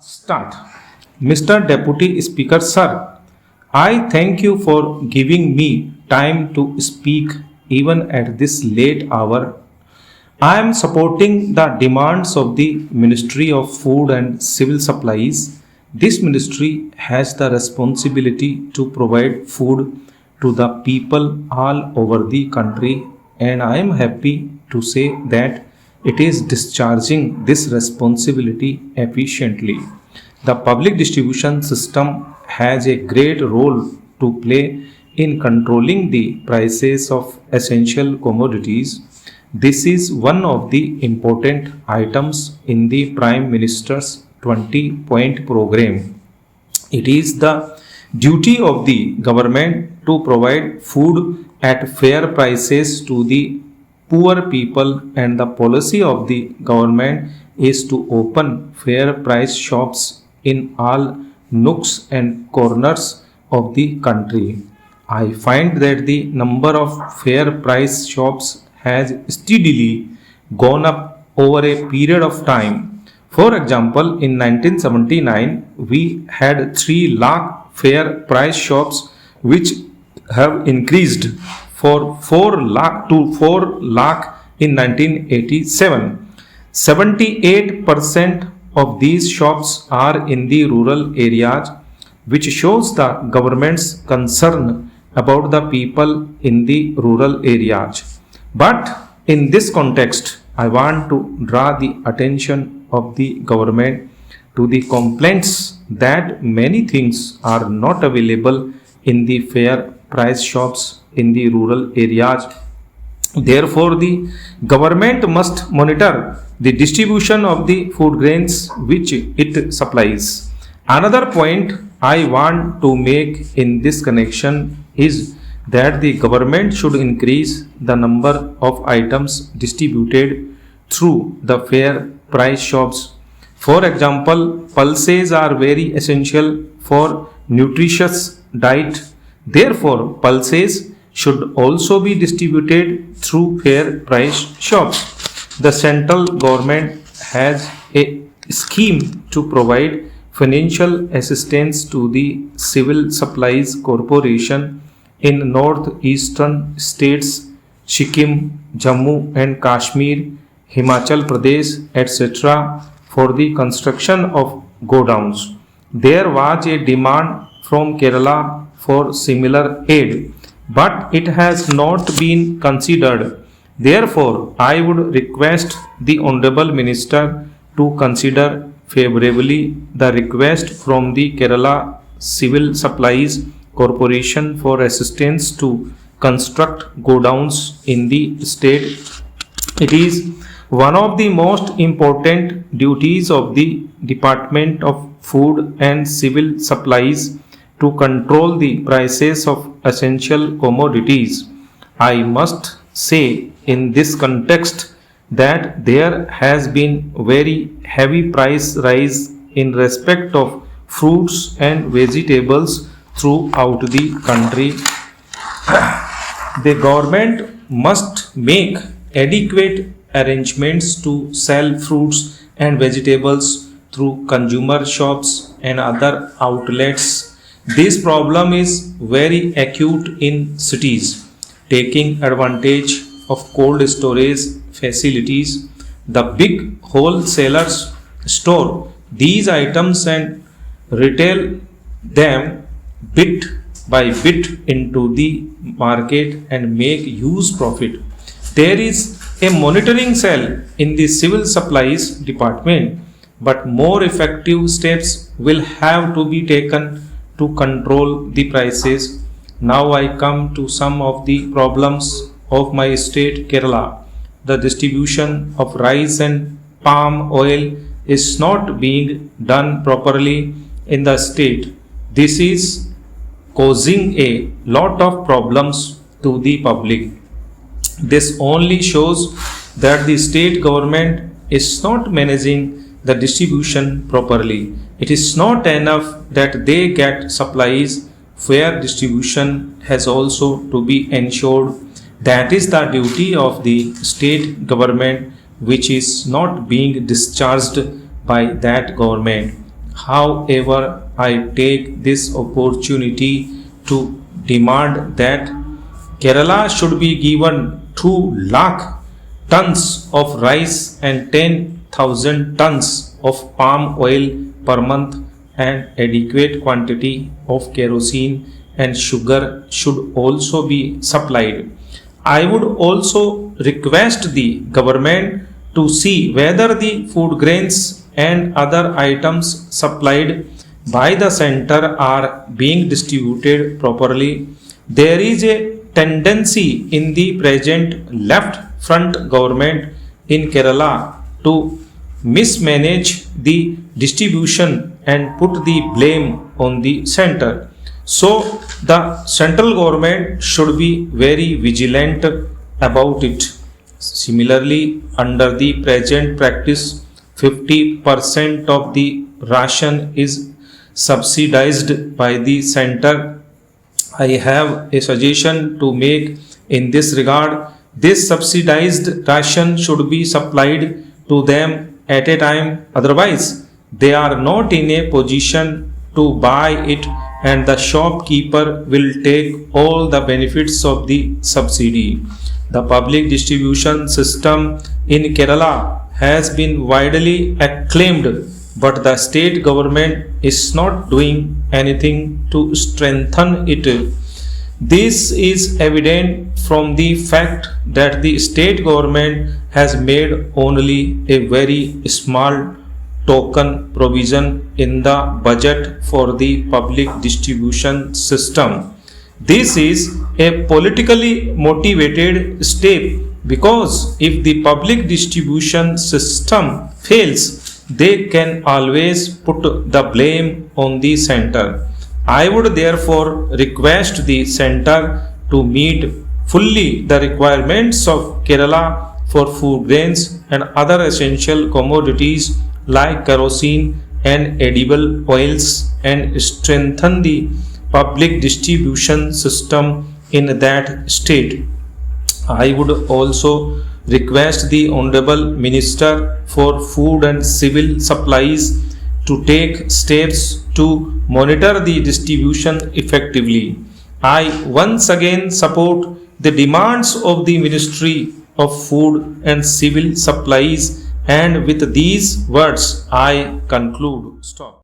Start. Mr. Deputy Speaker, Sir, I thank you for giving me time to speak even at this late hour. I am supporting the demands of the Ministry of Food and Civil Supplies. This ministry has the responsibility to provide food to the people all over the country, and I am happy to say that it is discharging this responsibility efficiently. The public distribution system has a great role to play in controlling the prices of essential commodities. This is one of the important items in the Prime Minister's 20-point program. It is the duty of the government to provide food at fair prices to the poor people, and the policy of the government is to open fair price shops in all nooks and corners of the country. I find that the number of fair price shops has steadily gone up over a period of time. For example, in 1979, we had 3 lakh fair price shops which have increased for 4 lakh to 4 lakh in 1987. 78% of these shops are in the rural areas, which shows the government's concern about the people in the rural areas. But in this context, I want to draw the attention of the government to the complaints that many things are not available in the fair price shops in the rural areas. Therefore, the government must monitor the distribution of the food grains which it supplies. Another point I want to make in this connection is that the government should increase the number of items distributed through the fair price shops. For example, pulses are very essential for nutritious diet. Therefore, pulses should also be distributed through fair price shops. The central government has a scheme to provide financial assistance to the Civil Supplies Corporation in northeastern states Sikkim, Jammu and Kashmir, Himachal Pradesh, etc. for the construction of godowns. There was a demand from Kerala for similar aid, but it has not been considered. Therefore, I would request the Honorable Minister to consider favorably the request from the Kerala Civil Supplies Corporation for assistance to construct godowns in the state. It is one of the most important duties of the Department of Food and Civil Supplies to control the prices of essential commodities. I must say in this context that there has been very heavy price rise in respect of fruits and vegetables throughout the country. The government must make adequate arrangements to sell fruits and vegetables through consumer shops and other outlets. This problem is very acute in cities. Taking advantage of cold storage facilities, the big wholesalers store these items and retail them bit by bit into the market and make huge profit. There is a monitoring cell in the Civil Supplies Department, but more effective steps will have to be taken to control the prices. Now I come to some of the problems of my state Kerala. The distribution of rice and palm oil is not being done properly in the state. This is causing a lot of problems to the public. This only shows that the state government is not managing the distribution properly. It is not enough that they get supplies. Fair distribution has also to be ensured. That is the duty of the state government, which is not being discharged by that government. However, I take this opportunity to demand that Kerala should be given 2 lakh tons of rice and 10,000 tons of palm oil per month, and adequate quantity of kerosene and sugar should also be supplied. I would also request the government to see whether the food grains and other items supplied by the center are being distributed properly. There is a tendency in the present left front government in Kerala to mismanage the distribution and put the blame on the center. So the central government should be very vigilant about it. Similarly, under the present practice, 50% of the ration is subsidized by the center. I have a suggestion to make in this regard. This subsidized ration should be supplied to them at a time, otherwise they are not in a position to buy it, and the shopkeeper will take all the benefits of the subsidy. The public distribution system in Kerala has been widely acclaimed, but the state government is not doing anything to strengthen it. This is evident from the fact that the state government has made only a very small token provision in the budget for the public distribution system. This is a politically motivated step, because if the public distribution system fails, they can always put the blame on the center. I would therefore request the center to meet fully the requirements of Kerala for food grains and other essential commodities like kerosene and edible oils, and strengthen the public distribution system in that state. I would also request the Honorable Minister for Food and Civil Supplies to take steps to monitor the distribution effectively. I once again support the demands of the Ministry of Food and Civil Supplies, and with these words I conclude. Stop.